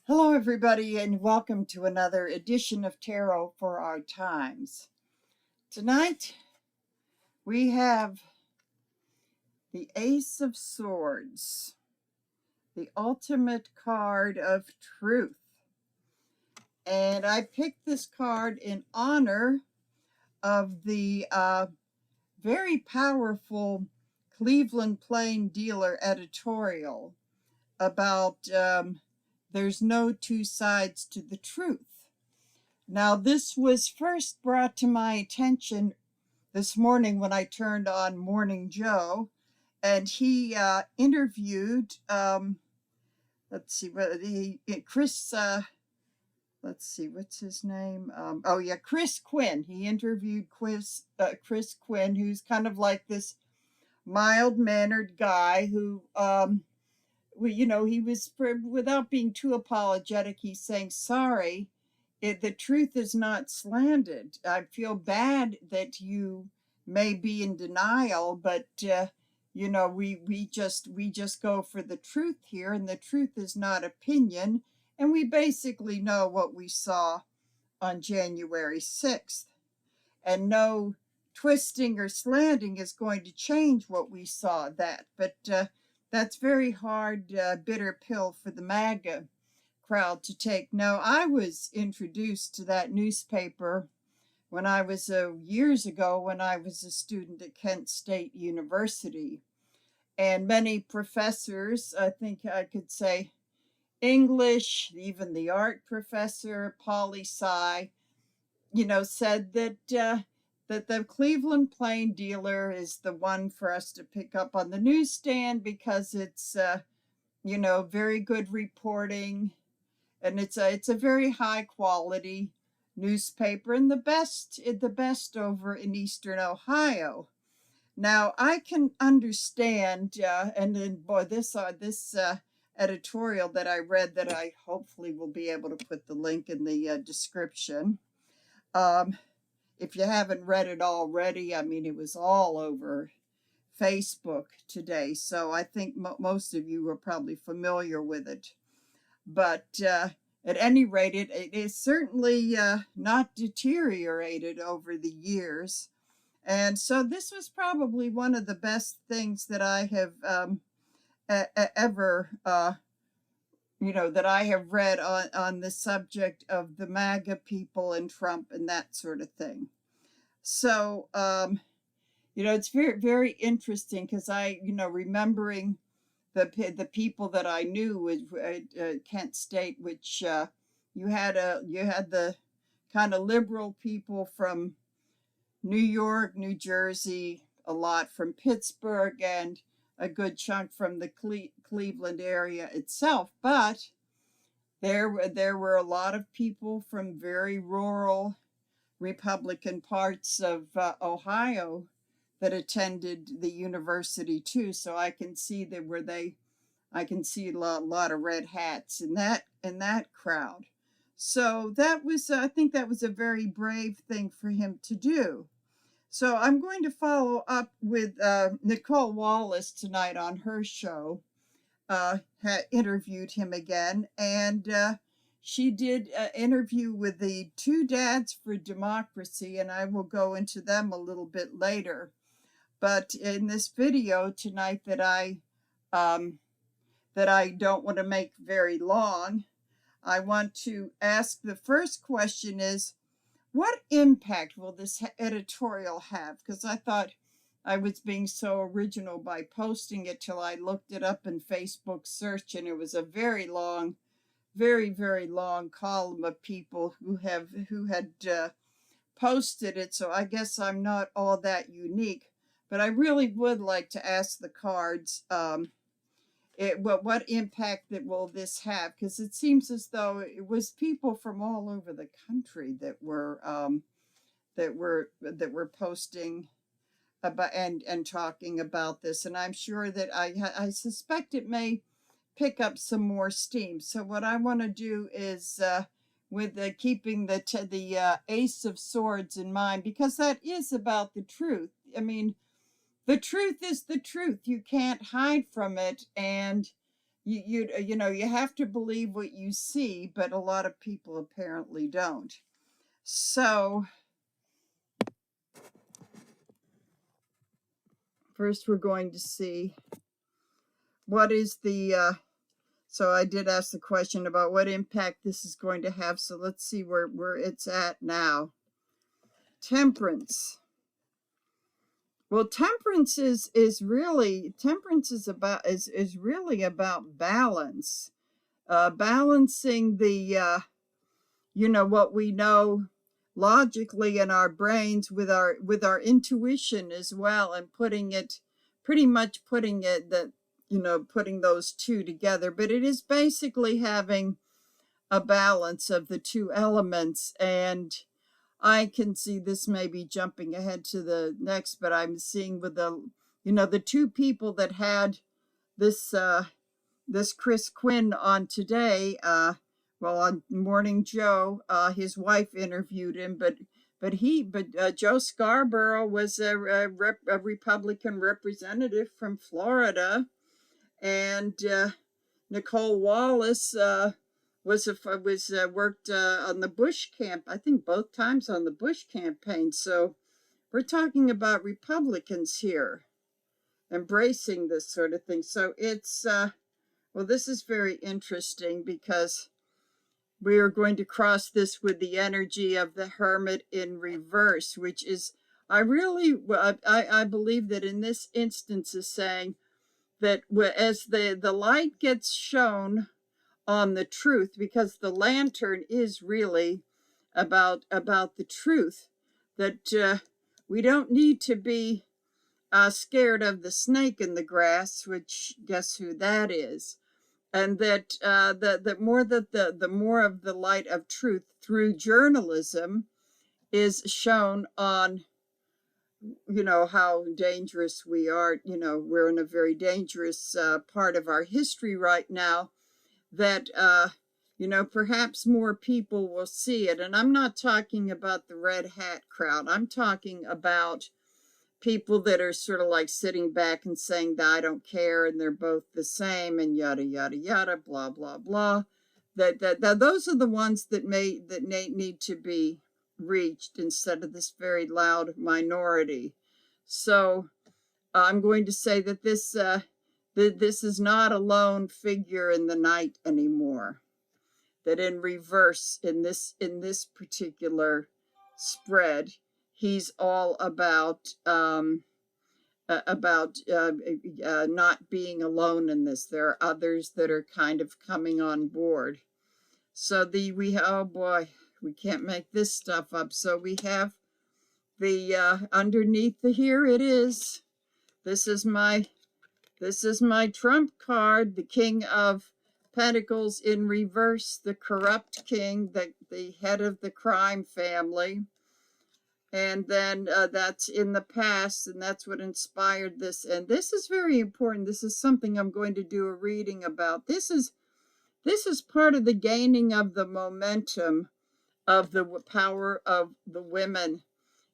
Hello, everybody, and welcome to another edition of Tarot for Our Times. Tonight, we have the Ace of Swords, the ultimate card of truth. And I picked this card in honor of the very powerful Cleveland Plain Dealer editorial about there's no two sides to the truth. Now, this was first brought to my attention this morning when I turned on Morning Joe, and he interviewed, let's see, Chris, let's see, what's his name? Chris Quinn. He interviewed Chris Quinn, who's kind of like this mild-mannered guy who, he was, without being too apologetic, he's saying, sorry, the truth is not slandered. I feel bad that you may be in denial, but we just go for the truth here, and the truth is not opinion, and we basically know what we saw on January 6th, and no twisting or slanting is going to change what we saw but that's very hard, bitter pill for the MAGA crowd to take. Now, I was introduced to that newspaper when I was years ago when I was a student at Kent State University, and many professors, I think I could say English, even the art professor, poli-sci, said that the Cleveland Plain Dealer is the one for us to pick up on the newsstand because it's very good reporting, and it's a very high quality newspaper, and the best over in Eastern Ohio. Now, I can understand, and then this editorial that I read, that I hopefully will be able to put the link in the description. If you haven't read it already, I mean, it was all over Facebook today, so I think most of you are probably familiar with it. But at any rate, it is certainly not deteriorated over the years. And so this was probably one of the best things that I have ever, that I have read on the subject of the MAGA people and Trump and that sort of thing. So, it's very, very interesting because remembering the people that I knew at Kent State, which you had the kind of liberal people from New York, New Jersey, a lot from Pittsburgh, and a good chunk from the Cleveland area itself. But there were a lot of people from very rural Republican parts of Ohio that attended the university too. So I can see I can see a lot of red hats in that crowd. So I think that was a very brave thing for him to do. So I'm going to follow up with Nicole Wallace tonight on her show. Interviewed him again, and she did an interview with the Two Dads for Democracy, and I will go into them a little bit later. But in this video tonight that I don't want to make very long, I want to ask, the first question is, what impact will this editorial have? Because I thought I was being so original by posting it till I looked it up in Facebook search, and it was a very long, very, very long column of people who had posted it. So I guess I'm not all that unique, but I really would like to ask the cards, what impact will this have? Because it seems as though it was people from all over the country that were posting about and talking about this, and I'm sure that I suspect it may pick up some more steam. So what I want to do is, with keeping the Ace of Swords in mind, because that is about the truth. I mean, the truth is the truth. You can't hide from it, and you know, you have to believe what you see, but a lot of people apparently don't. So first we're going to see what is the so I did ask the question about what impact this is going to have. So let's see where it's at now. Temperance. Well, temperance is really about balance. Balancing the you know, what we know logically in our brains with our intuition as well, and putting it that, you know, putting those two together. But it is basically having a balance of the two elements. And I can see this maybe jumping ahead to the next, but I'm seeing with the, you know, the two people that had this this Chris Quinn on today. Well, on Morning Joe, his wife interviewed him, but Joe Scarborough was a Republican representative from Florida, and Nicole Wallace was worked on the Bush camp. I think both times on the Bush campaign. So we're talking about Republicans here embracing this sort of thing. So it's well, this is very interesting because we are going to cross this with the energy of the Hermit in reverse, which is, I believe that in this instance is saying that as the light gets shown on the truth, because the lantern is really about the truth, that we don't need to be scared of the snake in the grass, which guess who that is, and that the more of the light of truth through journalism is shown on, you know, how dangerous we are. You know, we're in a very dangerous part of our history right now, that you know, perhaps more people will see it. And I'm not talking about the red hat crowd. I'm talking about people that are sort of like sitting back and saying that I don't care and they're both the same and yada yada yada, blah blah blah. That those are the ones that need to be reached instead of this very loud minority. So I'm going to say that this is not a lone figure in the night anymore. That in reverse, in this particular spread, he's all about not being alone in this. There are others that are kind of coming on board. So oh boy, we can't make this stuff up. So we have the underneath here it is. This is my trump card, the King of Pentacles in reverse, the corrupt king, the head of the crime family. And then that's in the past, and that's what inspired this. And this is very important. This is something I'm going to do a reading about. This is part of the gaining of the momentum of the power of the women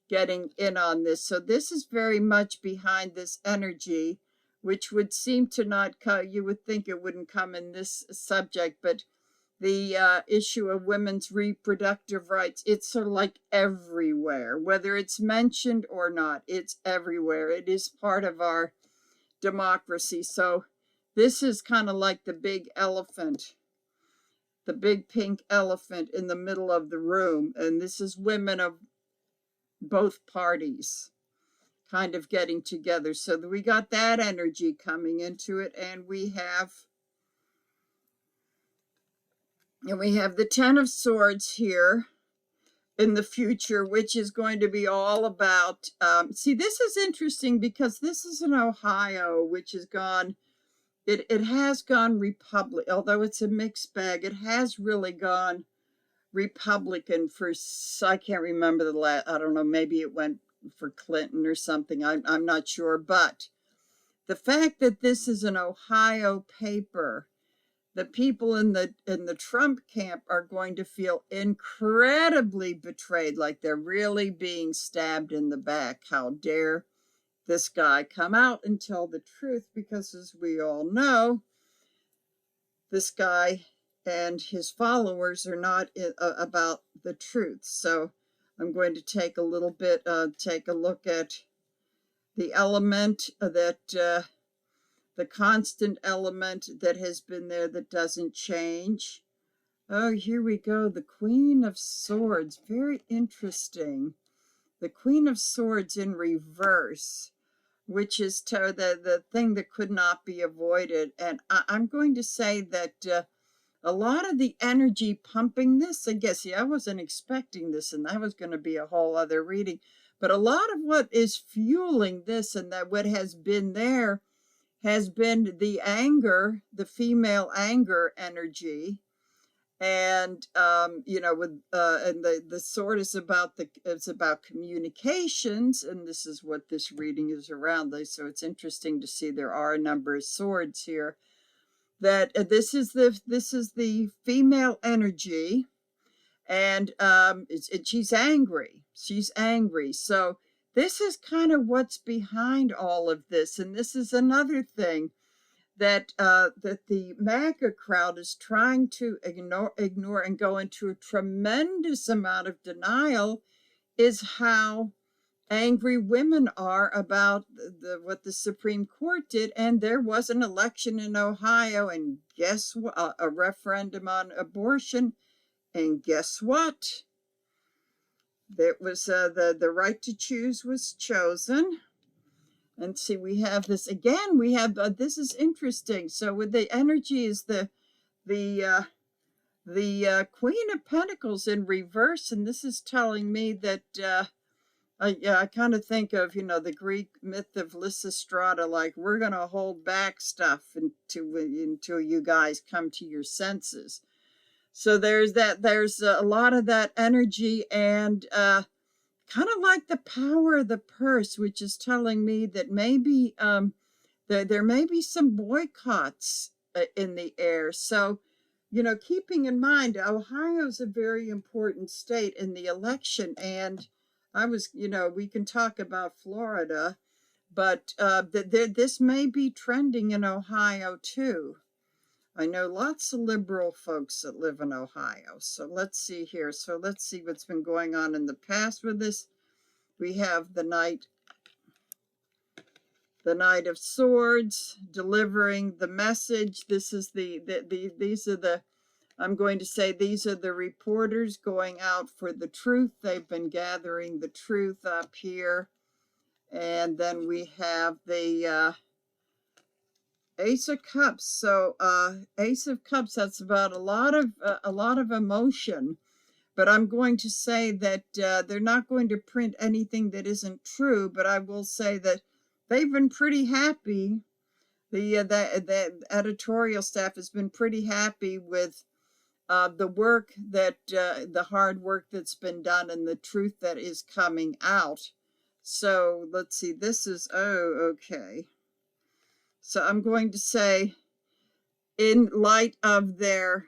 getting in on this. So this is very much behind this energy, which would seem to not come, you would think it wouldn't come in this subject, but the issue of women's reproductive rights, it's sort of like everywhere, whether it's mentioned or not, it's everywhere. It is part of our democracy. So this is kind of like the big elephant, the big pink elephant in the middle of the room. And this is women of both parties kind of getting together. So we got that energy coming into it. And we have the Ten of Swords here in the future, which is going to be all about, see, this is interesting because this is in Ohio, which has gone, it has gone Republican, although it's a mixed bag. It has really gone Republican for, I can't remember the last, I don't know, maybe it went for Clinton or something. I'm not sure. But the fact that this is an Ohio paper, the people in the Trump camp are going to feel incredibly betrayed, like they're really being stabbed in the back. How dare this guy come out and tell the truth? Because as we all know, this guy and his followers are not about the truth. So I'm going to take a little bit, take a look at the element that, the constant element that has been there that doesn't change. Oh, here we go. The Queen of Swords. Very interesting. The Queen of Swords in reverse, which is the thing that could not be avoided. And I'm going to say that a lot of the energy pumping this, I guess, I wasn't expecting this, and that was going to be a whole other reading. But a lot of what is fueling this and that what has been there has been the anger, the female anger energy. And with and the sword is about it's about communications, and this is what this reading is around. So it's interesting to see there are a number of swords here. That this is the female energy, and she's angry. She's angry. So this is kind of what's behind all of this, and this is another thing that that the MAGA crowd is trying to ignore and go into a tremendous amount of denial, is how angry women are about what the Supreme Court did. And there was an election in Ohio, and guess what? A referendum on abortion, and guess what? There was the right to choose was chosen. And see, we have this again. We have this is interesting. So with the energy is the Queen of Pentacles in reverse, and this is telling me that I kind of think of the Greek myth of Lysistrata, like we're gonna hold back stuff until you guys come to your senses. So there's a lot of that energy, and kind of like the power of the purse, which is telling me that maybe there may be some boycotts in the air. So, keeping in mind, Ohio's a very important state in the election. And we can talk about Florida, but this may be trending in Ohio too. I know lots of liberal folks that live in Ohio. So let's see here. So let's see what's been going on in the past with this. We have the Knight of Swords delivering the message. This is these are the, I'm going to say these are the reporters going out for the truth. They've been gathering the truth up here. And then we have the Ace of Cups. So Ace of Cups, that's about a lot of emotion. But I'm going to say that they're not going to print anything that isn't true. But I will say that they've been pretty happy. The editorial staff has been pretty happy with the work that the hard work that's been done and the truth that is coming out. So let's see. This is okay. So I'm going to say, in light of their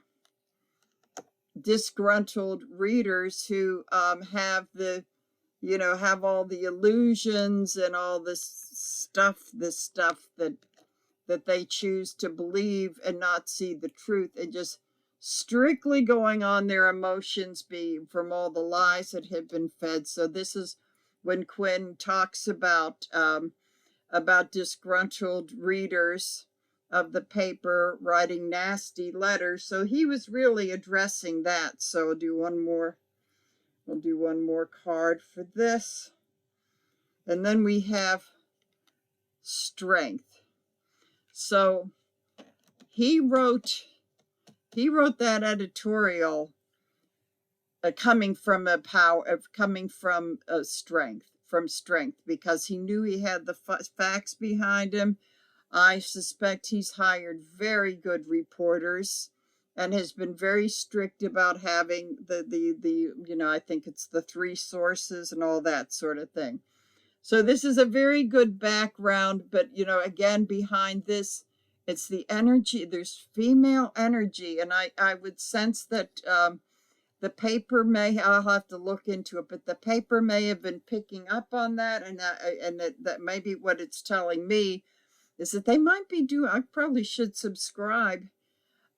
disgruntled readers who have have all the illusions and all this stuff that they choose to believe and not see the truth, and just strictly going on their emotions from all the lies that have been fed. So this is when Quinn talks about disgruntled readers of the paper writing nasty letters. So he was really addressing that. So we'll do one more card for this. And then we have Strength. So he wrote that editorial coming from strength, because he knew he had the facts behind him. I suspect he's hired very good reporters and has been very strict about having the I think it's the 3 sources and all that sort of thing. So this is a very good background, but again, behind this, it's the energy. There's female energy, and I would sense that the paper I'll have to look into it, but the paper may have been picking up on that, and that maybe what it's telling me is that they might be doing, I probably should subscribe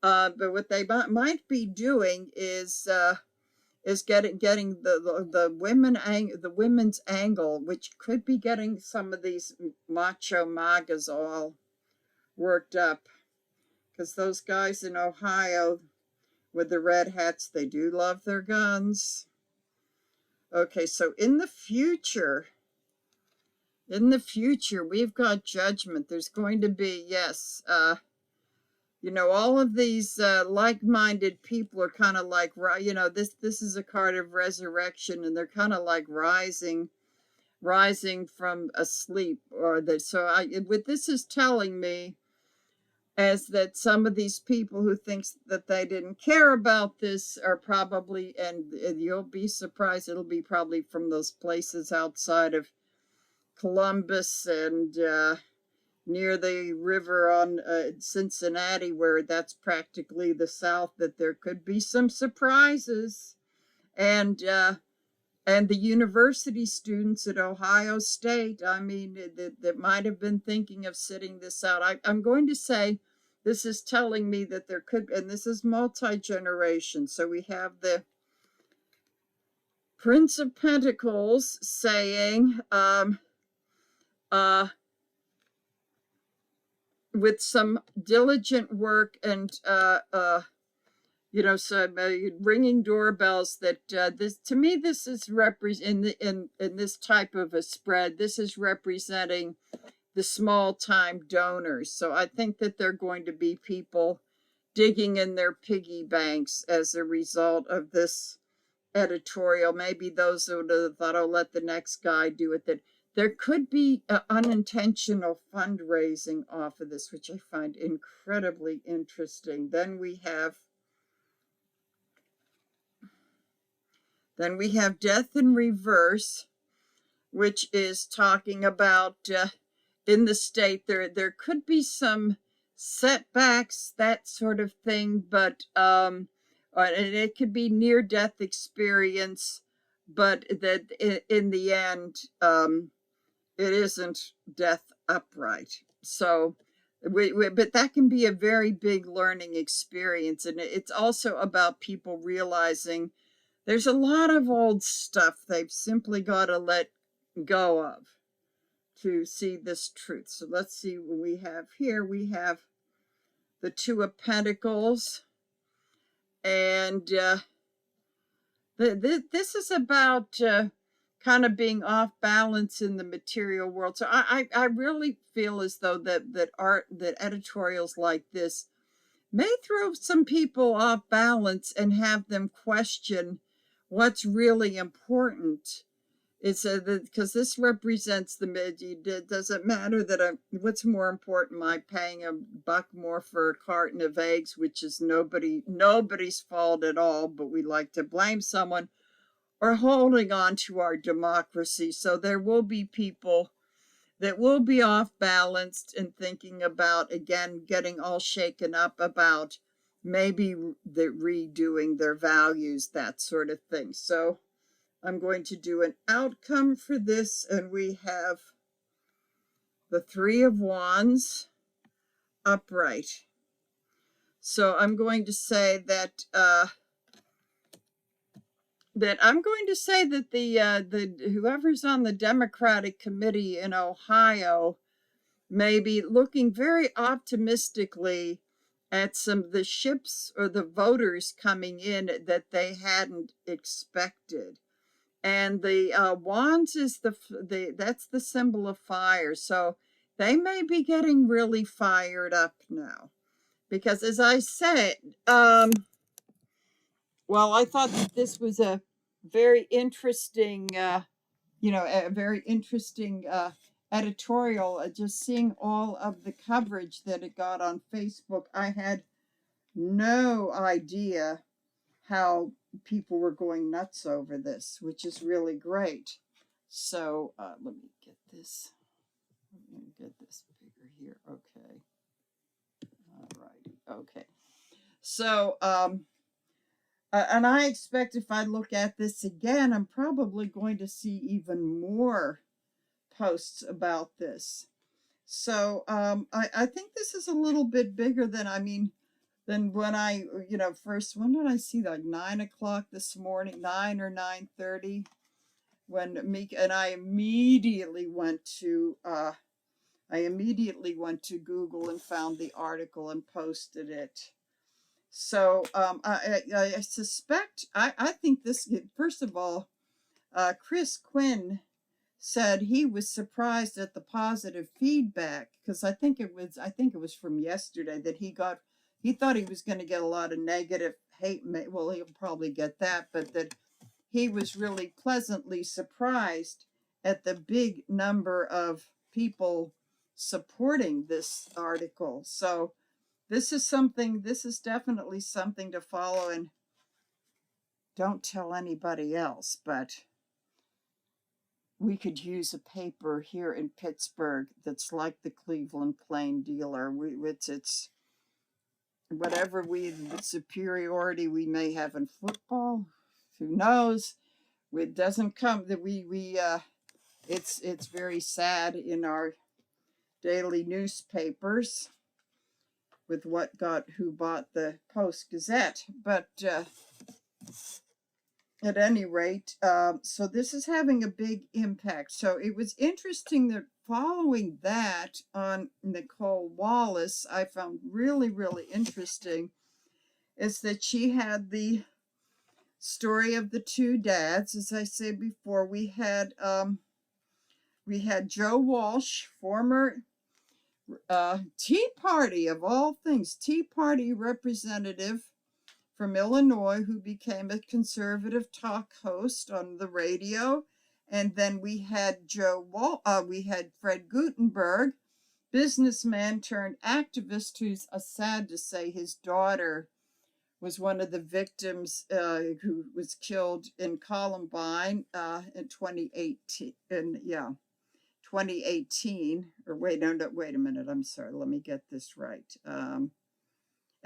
But what they might be doing is getting the women's angle, which could be getting some of these macho MAGAs all worked up, because those guys in Ohio with the red hats, they do love their guns. Okay, so in the future, we've got judgment. There's going to be, yes, all of these like-minded people are kind of like, this is a card of resurrection, and they're kind of like rising from asleep, or that. So what this is telling me is that some of these people who thinks that they didn't care about this are probably, and you'll be surprised, it'll be probably from those places outside of Columbus and near the river on Cincinnati, where that's practically the South, that there could be some surprises. And the university students at Ohio State, I mean, that might have been thinking of sitting this out. I'm going to say this is telling me that there could, and this is multi-generation. So we have the Prince of Pentacles saying, with some diligent work and so ringing doorbells, that this, to me, this is in this type of a spread, this is representing the small time donors. So I think that they're going to be people digging in their piggy banks as a result of this editorial. Maybe those who would have thought, oh, let the next guy do it, that there could be unintentional fundraising off of this, which I find incredibly interesting. Then we have Death in Reverse, which is talking about in the state there could be some setbacks, that sort of thing, but and it could be near-death experience, but that in the end it isn't death upright. So but that can be a very big learning experience, and it's also about people realizing there's a lot of old stuff they've simply got to let go of to see this truth. So let's see what we have here. We have the Two of Pentacles, and this is about kind of being off balance in the material world. So I really feel as though that editorials like this may throw some people off balance and have them question what's really important. It's because this represents it doesn't matter that what's more important, my paying $1 more for a carton of eggs, which is nobody's fault at all, but we like to blame someone, or holding on to our democracy. So there will be people that will be off balanced and thinking about, again, getting all shaken up about maybe redoing their values, that sort of thing. So I'm going to do an outcome for this, and we have the Three of Wands upright. So I'm going to say that the whoever's on the Democratic Committee in Ohio may be looking very optimistically at some of the ships or the voters coming in that they hadn't expected. And the wands is that's the symbol of fire. So they may be getting really fired up now, because as I said, well, I thought that this was a very interesting, editorial. Just seeing all of the coverage that it got on Facebook, I had no idea how people were going nuts over this, which is really great. So let me get this. Let me get this bigger here. Okay. All righty. Okay. So and I expect if I look at this again, I'm probably going to see even more posts about this. So I think this is a little bit bigger than, then when I, first, when did I see that? 9 o'clock this morning, 9 or 9:30, when Meek and I immediately went to Google and found the article and posted it. So I suspect, I think this, first of all, Chris Quinn said he was surprised at the positive feedback, because I think it was from yesterday that he thought he was going to get a lot of negative hate. Well, he'll probably get that, but that he was really pleasantly surprised at the big number of people supporting this article. So this is definitely something to follow, and don't tell anybody else, but we could use a paper here in Pittsburgh that's like the Cleveland Plain Dealer. It's whatever superiority we may have in football, who knows? It doesn't come that it's very sad in our daily newspapers with who bought the Post-Gazette, but at any rate, so this is having a big impact. So it was interesting that following that on Nicole Wallace, I found really, really interesting, is that she had the story of the two dads. As I said before, we had Joe Walsh, former Tea Party, of all things, Tea Party representative from Illinois, who became a conservative talk host on the radio. And then we had we had Fred Gutenberg, businessman turned activist, who's sad to say his daughter was one of the victims who was killed in Columbine in 2018. And 2018. Or wait a minute. I'm sorry. Let me get this right.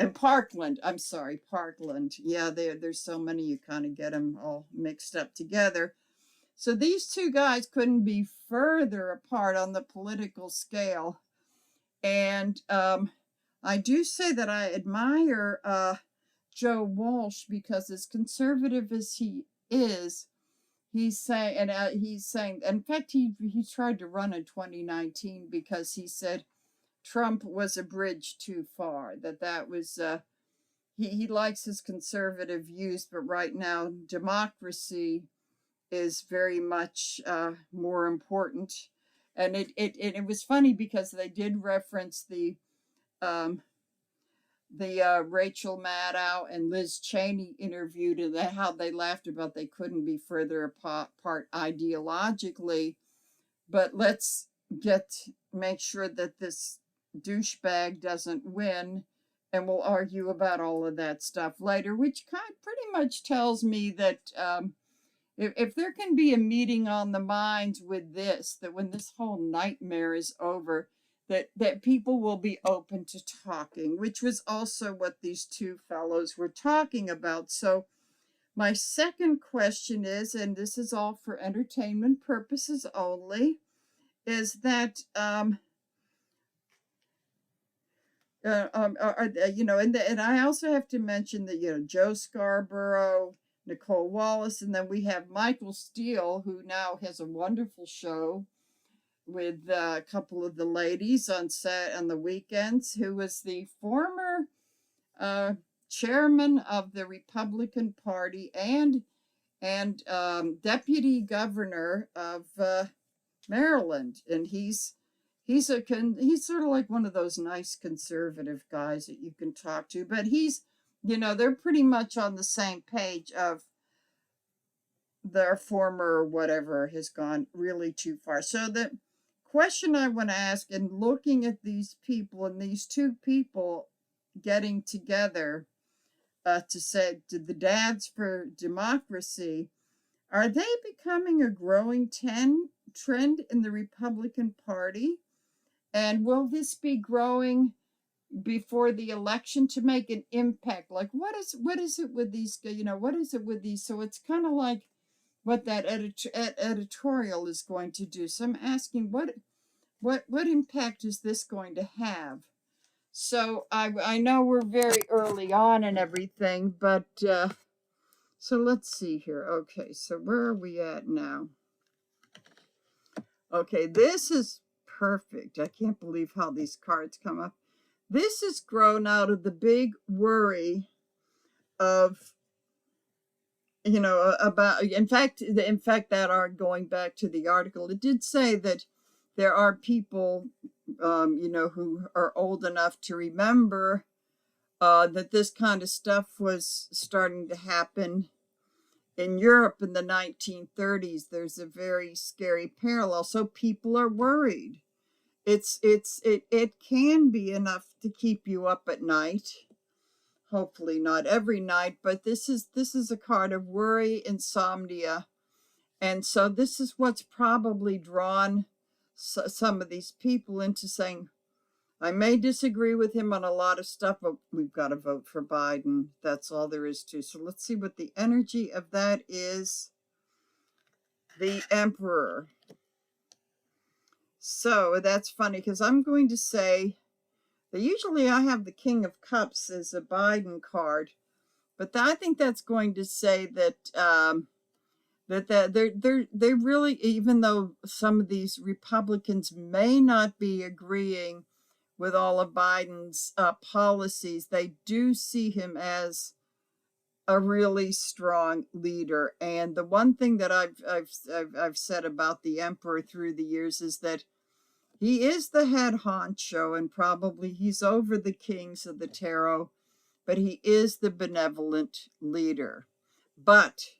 And Parkland, I'm sorry, Parkland. Yeah, there's so many, you kind of get them all mixed up together. So these two guys couldn't be further apart on the political scale. And I do say that I admire Joe Walsh, because as conservative as he is, he's saying, in fact, he tried to run in 2019 because he said Trump was a bridge too far, that was, he likes his conservative views, but right now democracy is very much more important. And it was funny because they did reference the Rachel Maddow and Liz Cheney interviewed, and how they laughed about they couldn't be further apart ideologically. But let's make sure that this douchebag doesn't win, and we'll argue about all of that stuff later, which pretty much tells me that if there can be a meeting on the minds with this, that when this whole nightmare is over, that people will be open to talking, which was also what these two fellows were talking about. So my second question is, and this is all for entertainment purposes only, is that and I also have to mention that Joe Scarborough, Nicole Wallace, and then we have Michael Steele, who now has a wonderful show with a couple of the ladies on the weekends, who was the former chairman of the Republican Party and deputy governor of Maryland, and he's sort of like one of those nice conservative guys that you can talk to, but they're pretty much on the same page of their former whatever has gone really too far. So the question I want to ask, in looking at these people and these two people getting together to say to the dads for democracy, are they becoming a growing trend in the Republican Party? And will this be growing before the election to make an impact? Like, what is it with these, what is it with these? So it's kind of like what that editorial is going to do. So I'm asking, what impact is this going to have? So I know we're very early on and everything, but so let's see here. Okay, so where are we at now? Okay, this is perfect. I can't believe how these cards come up. This is grown out of the big worry of, you know, about, in fact, that are going back to the article, it did say that there are people, you know, who are old enough to remember that this kind of stuff was starting to happen in Europe in the 1930s. There's a very scary parallel. So people are worried. It can be enough to keep you up at night. Hopefully not every night, but this is a card of worry, insomnia. And so this is what's probably drawn some of these people into saying, I may disagree with him on a lot of stuff, but we've got to vote for Biden. That's all there is to. So let's see what the energy of that is. The Emperor. So that's funny because I'm going to say that usually I have the King of Cups as a Biden card, but I think that's going to say that that they really, even though some of these Republicans may not be agreeing with all of Biden's policies, they do see him as a really strong leader. And the one thing that I've said about the Emperor through the years is that he is the head honcho, and probably he's over the kings of the tarot, but he is the benevolent leader. But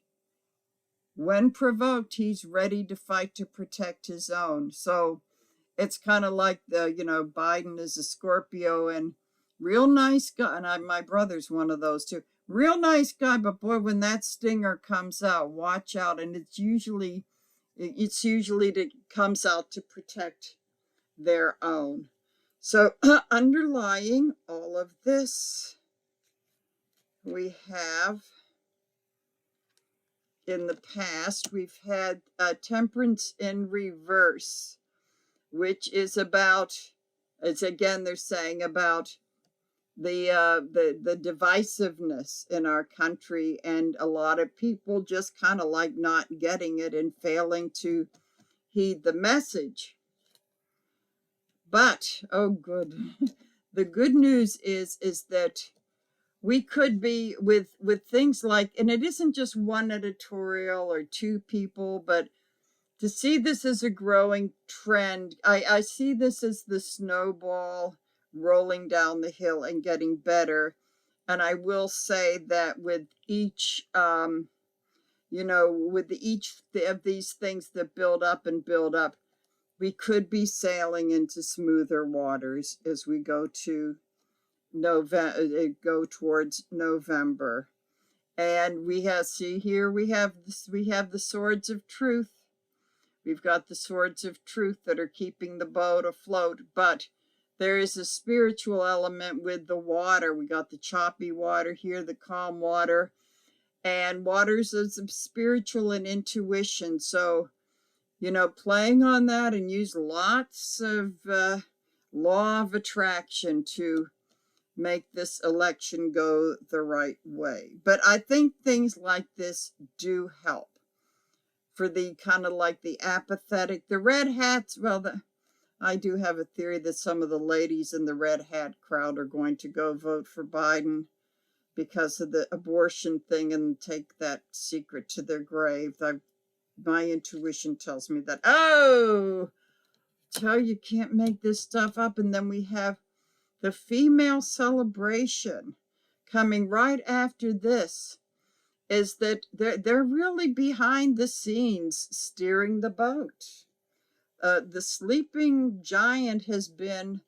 when provoked, he's ready to fight to protect his own. So it's kind of like the, you know, Biden is a Scorpio and real nice guy. And my brother's one of those too. Real nice guy, but boy, when that stinger comes out, watch out. And it's usually that comes out to protect their own. So underlying all of this, we have, in the past, we've had temperance in reverse, which is about, it's again, they're saying about the divisiveness in our country, and a lot of people just kind of like not getting it and failing to heed the message. But oh good, the good news is that we could be with things like, and it isn't just one editorial or two people, but to see this as a growing trend, I see this as the snowball rolling down the hill and getting better. And I will say that with each, you know, with each of these things that build up and build up, we could be sailing into smoother waters as we go to go towards November. And we have, see here, we have the swords of truth. We've got the swords of truth that are keeping the boat afloat, but there is a spiritual element with the water. We got the choppy water here, the calm water, and waters is spiritual and intuition. So, you know, playing on that, and use lots of law of attraction to make this election go the right way. But I think things like this do help for the kind of like the apathetic, the red hats. Well, I do have a theory that some of the ladies in the red hat crowd are going to go vote for Biden because of the abortion thing and take that secret to their grave. My intuition tells me that. Oh, tell you can't make this stuff up. And then we have the female celebration coming right after this. Is that they're really behind the scenes steering the boat. The sleeping giant has been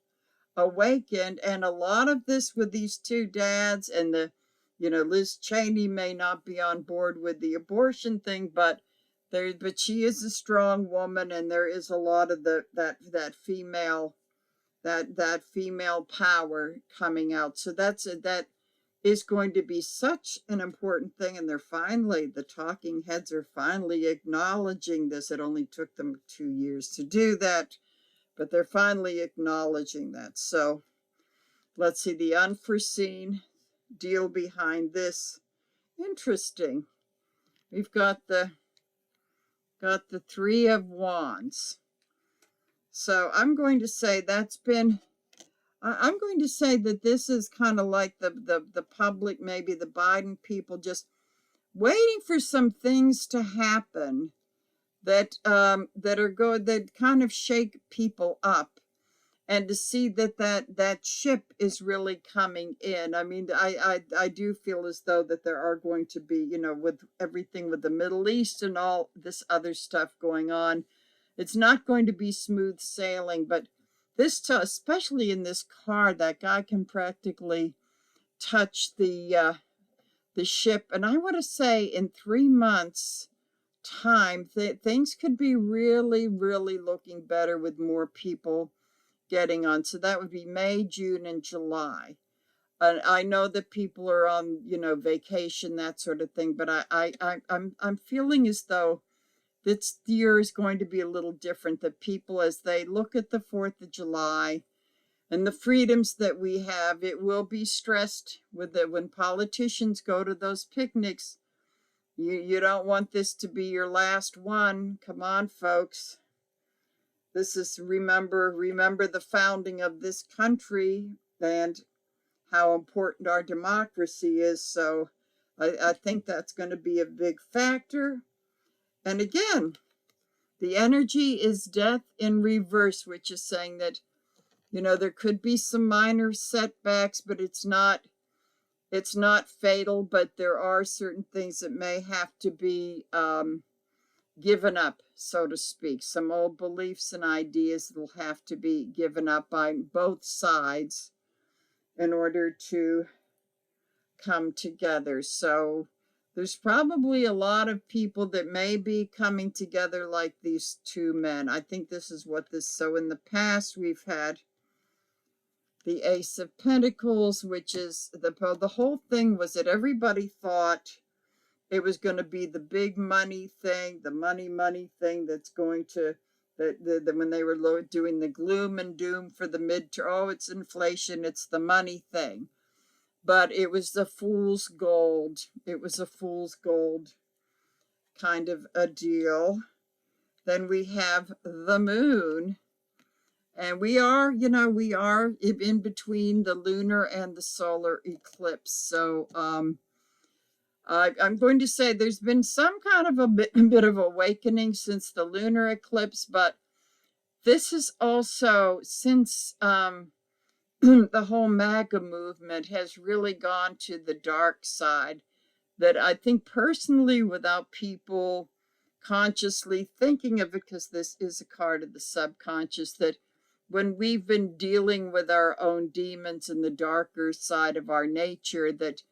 awakened, and a lot of this with these two dads, and the, you know, Liz Cheney may not be on board with the abortion thing, but she is a strong woman, and there is a lot of that female power coming out. So that is going to be such an important thing, and the talking heads are finally acknowledging this. It only took them 2 years to do that, but they're finally acknowledging that. So Let's see, the unforeseen deal behind this. Interesting. We've got the Three of Wands. So I'm going to say that's been, I'm going to say that this is kind of like the public, maybe the Biden people, just waiting for some things to happen that that kind of shake people up, and to see that ship is really coming in. I mean, I do feel as though that there are going to be, you know, with everything with the Middle East and all this other stuff going on, it's not going to be smooth sailing. But this, especially in this card, that guy can practically touch the ship, and I want to say in 3 months time, things could be really, really looking better with more people getting on. So that would be May, June, and July. And I know that people are on, you know, vacation, that sort of thing, but I'm feeling as though this year is going to be a little different. That people, as they look at the 4th of July and the freedoms that we have, it will be stressed with the, when politicians go to those picnics. You don't want this to be your last one. Come on, folks. This is, remember the founding of this country and how important our democracy is. So I think that's going to be a big factor. And again, the energy is death in reverse, which is saying that, you know, there could be some minor setbacks, but it's not fatal. But there are certain things that may have to be given up, so to speak. Some old beliefs and ideas will have to be given up by both sides in order to come together. So there's probably a lot of people that may be coming together like these two men. I think this is what this, so in the past we've had the Ace of Pentacles, which is the whole thing was that everybody thought it was going to be the big money thing, the money thing that's going to, that when they were doing the gloom and doom for the midterm, oh, it's inflation, it's the money thing. But it was the fool's gold. It was a fool's gold kind of a deal. Then we have the moon. And we are, you know, we are in between the lunar and the solar eclipse. So I'm going to say there's been some kind of a bit of awakening since the lunar eclipse, but this is also, since the whole MAGA movement has really gone to the dark side, that I think personally, without people consciously thinking of it, because this is a card of the subconscious, that when we've been dealing with our own demons and the darker side of our nature, that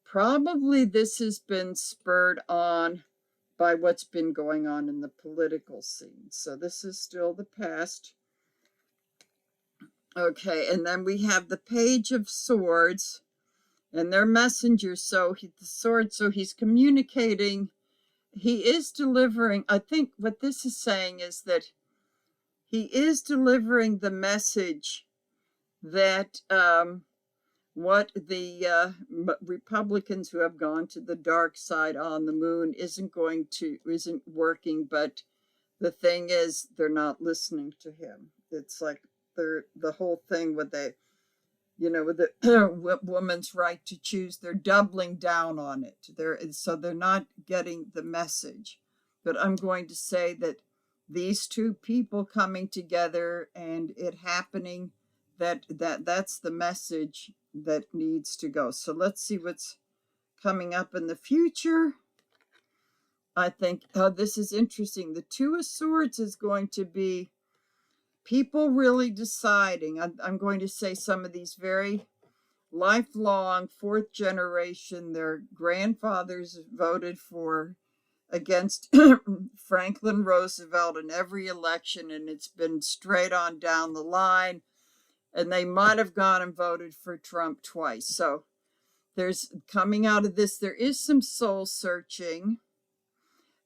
probably this has been spurred on by what's been going on in the political scene. So this is still the past. Okay, and then we have the Page of Swords and their messenger. So the sword, so he's communicating, he is delivering. I think what this is saying is that he is delivering the message that what the Republicans who have gone to the dark side on the moon isn't working. But the thing is, they're not listening to him. It's like the whole thing with the, you know, with the woman's right to choose, they're doubling down on it. So they're not getting the message. But I'm going to say that these two people coming together and it happening, that's the message that needs to go. So let's see what's coming up in the future. I think this is interesting. The Two of Swords is going to be people really deciding. I'm going to say some of these very lifelong, fourth generation, their grandfathers voted against Franklin Roosevelt in every election, and it's been straight on down the line. And they might have gone and voted for Trump twice. So there's, coming out of this, there is some soul searching.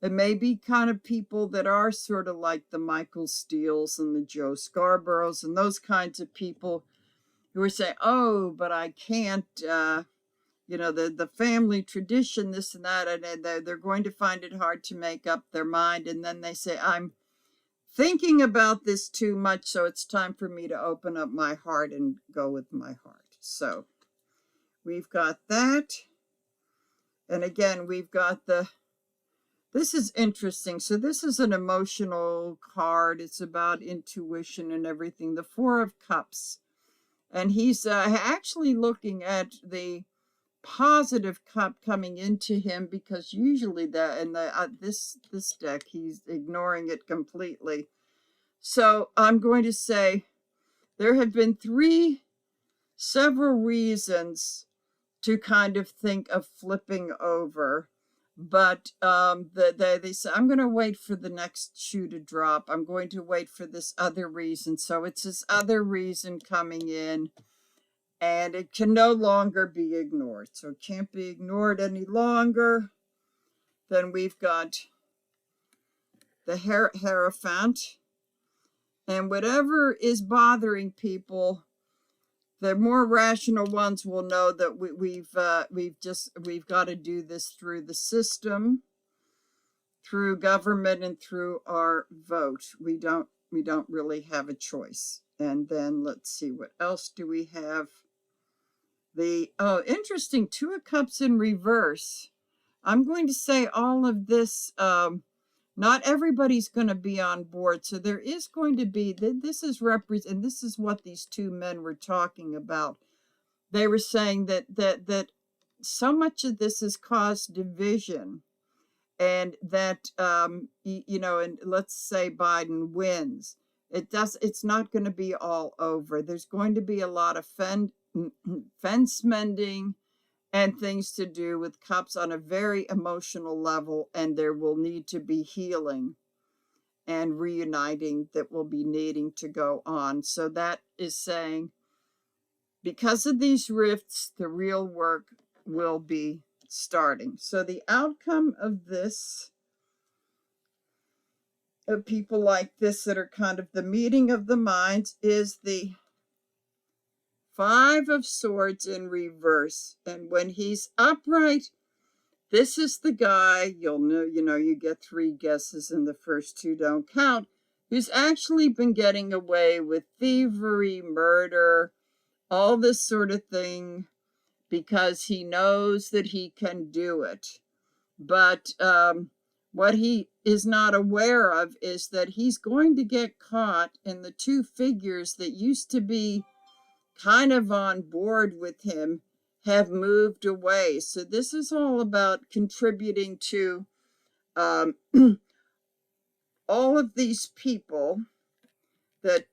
It may be kind of people that are sort of like the Michael Steeles and the Joe Scarboroughs and those kinds of people who are saying, oh, but I can't, you know, the family tradition, this and that, and they're going to find it hard to make up their mind. And then they say, I'm thinking about this too much, so it's time for me to open up my heart and go with my heart. So we've got that. And again, we've got this is interesting. So this is an emotional card. It's about intuition and everything. The Four of Cups. And he's actually looking at the positive cup coming into him, because usually this deck, he's ignoring it completely. So I'm going to say there have been several reasons to kind of think of flipping over, but they say, I'm going to wait for the next shoe to drop. I'm going to wait for this other reason. So it's this other reason coming in, and it can no longer be ignored. So it can't be ignored any longer. Then we've got the Hierophant. And whatever is bothering people, the more rational ones will know that we've got to do this through the system, through government, and through our vote. We don't really have a choice. And then let's see, what else do we have? Interesting, Two of Cups in reverse. I'm going to say all of this, not everybody's going to be on board. So there is going to be, this is and this is what these two men were talking about. They were saying that so much of this has caused division, and that, you know, and let's say Biden wins. It's not going to be all over. There's going to be a lot of fence mending and things to do with cups on a very emotional level, and there will need to be healing and reuniting that will be needing to go on. So that is saying, because of these rifts, the real work will be starting. So the outcome of this, of people like this that are kind of the meeting of the minds, is the Five of Swords in reverse. And when he's upright, this is the guy, you'll know, you know, you get 3 guesses and the first 2 don't count, who's actually been getting away with thievery, murder, all this sort of thing, because he knows that he can do it. But what he is not aware of is that he's going to get caught, and the 2 figures that used to be kind of on board with him have moved away. So this is all about contributing to all of these people that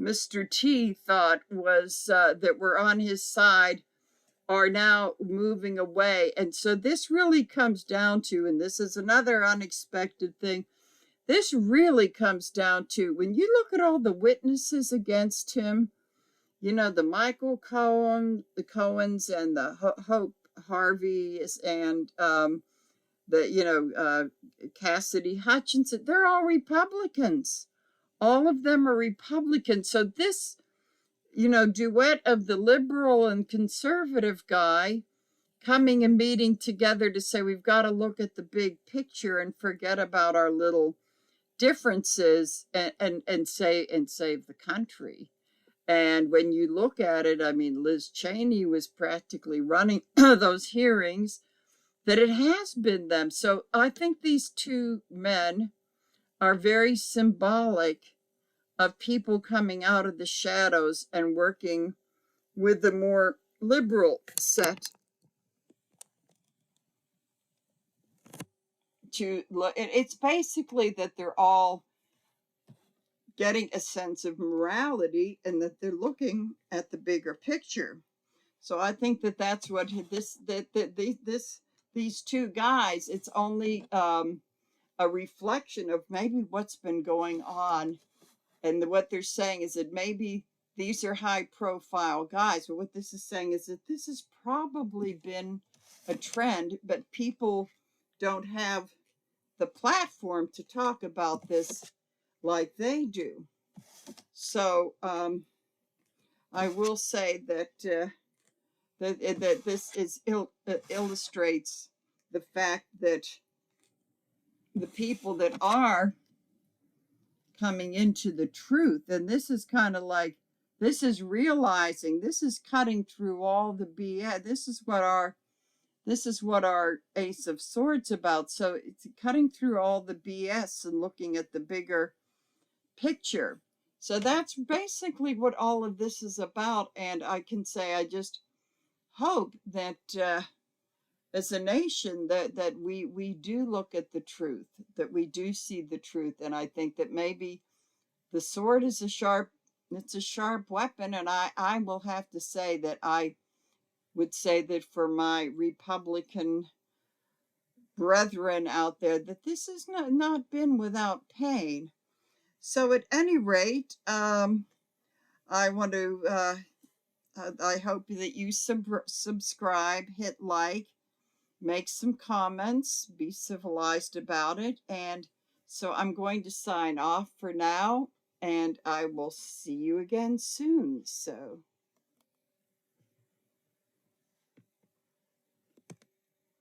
Mr. T thought was that were on his side are now moving away. And so this really comes down to, and this is another unexpected thing, this really comes down to, when you look at all the witnesses against him, you know, the Michael Cohen, the Cohens, and the Hope Harveys, and Cassidy Hutchinson, they're all Republicans. All of them are Republicans. So this, you know, duet of the liberal and conservative guy coming and meeting together to say, we've got to look at the big picture and forget about our little differences and save the country. And when you look at it, I mean, Liz Cheney was practically running those hearings, that it has been them. So I think these 2 men are very symbolic of people coming out of the shadows and working with the more liberal set to look. It's basically that they're all getting a sense of morality, and that they're looking at the bigger picture. So I think that that's what these 2 guys, it's only a reflection of maybe what's been going on. And what they're saying is that maybe these are high profile guys, but what this is saying is that this has probably been a trend, but people don't have the platform to talk about this like they do. So I will say that this illustrates the fact that the people that are coming into the truth, and this is kind of like, this is realizing, this is cutting through all the BS. This is what our Ace of Swords about. So it's cutting through all the BS and looking at the bigger picture. So that's basically what all of this is about. And I can say, I just hope that as a nation that we do look at the truth, that we do see the truth. And I think that maybe the sword is it's a sharp weapon. And I will have to say that I would say that for my Republican brethren out there, that this has not been without pain. So at any rate, I want to, I hope that you subscribe, hit like, make some comments, be civilized about it. And so I'm going to sign off for now, and I will see you again soon. So